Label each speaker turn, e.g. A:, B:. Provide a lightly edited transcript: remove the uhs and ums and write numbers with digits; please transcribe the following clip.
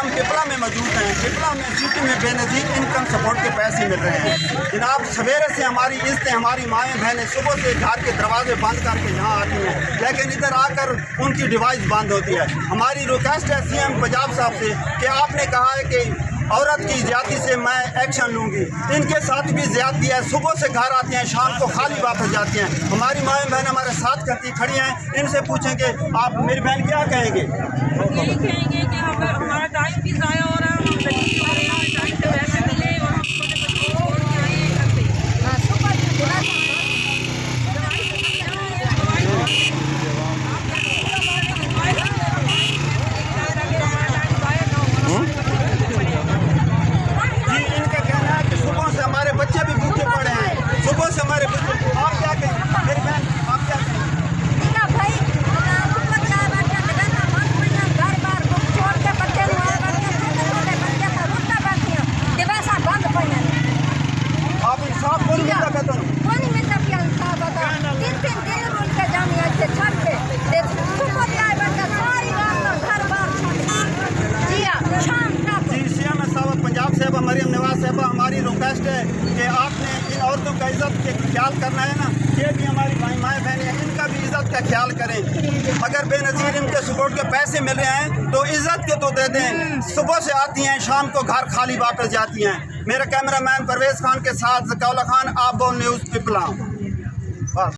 A: हम पिपला में मौजूद हैं। पिपला में सिटी में बेनज़ीर इनकम सपोर्ट के पैसे मिल रहे हैं जनाब। सवेरे से हमारी इज़्ज़तें, हमारी माएँ बहनें सुबह से घर के दरवाजे बंद करके यहाँ आती हैं, लेकिन इधर आकर उनकी डिवाइस बंद होती है। हमारी रिक्वेस्ट है CM पंजाब साहब से कि आपने कहा है कि औरत की ज्यादती से मैं एक्शन लूँगी, इनके साथ भी ज्यादती है। सुबह से घर आती हैं, शाम को खाली वापस जाती हैं। हमारी माएँ बहन हमारे साथ करती खड़ी हैं। इनसे पूछेंगे आप मेरी बहन क्या कहेंगे?
B: यही कहेंगे कि हमारा टाइम भी ज़ाया हो रहा है, हम गरीब हो रहे हैं, टाइम से पैसे मिले और हम छोटे बच्चे छोड़ के आए हैं घर पे।
A: बच्चे भी भूखे पड़े हैं, सुबह से हमारे बच्चे। आप क्या कहें मेरी बहन, आप क्या कहें? आप इंसाफ कौन मिलता कहता हूँ? पंजाब साहब मरियम नवाज साहब, हमारी रिक्वेस्ट है कि आपने इन औरतों का इज़्ज़त के ख्याल करना है ना। ये भी हमारी भाई माएँ बहनें हैं, इनका भी इज़्ज़त का ख्याल करें। अगर बेनज़ीर इनके सपोर्ट के पैसे मिल रहे हैं तो इज़्ज़त के तो दे दें। सुबह से आती हैं, शाम को घर खाली वापस जाती हैं। मेरा कैमरामैन परवेज़ खान के साथ ज़काउल्लाह खान, आप न्यूज़ पिपला।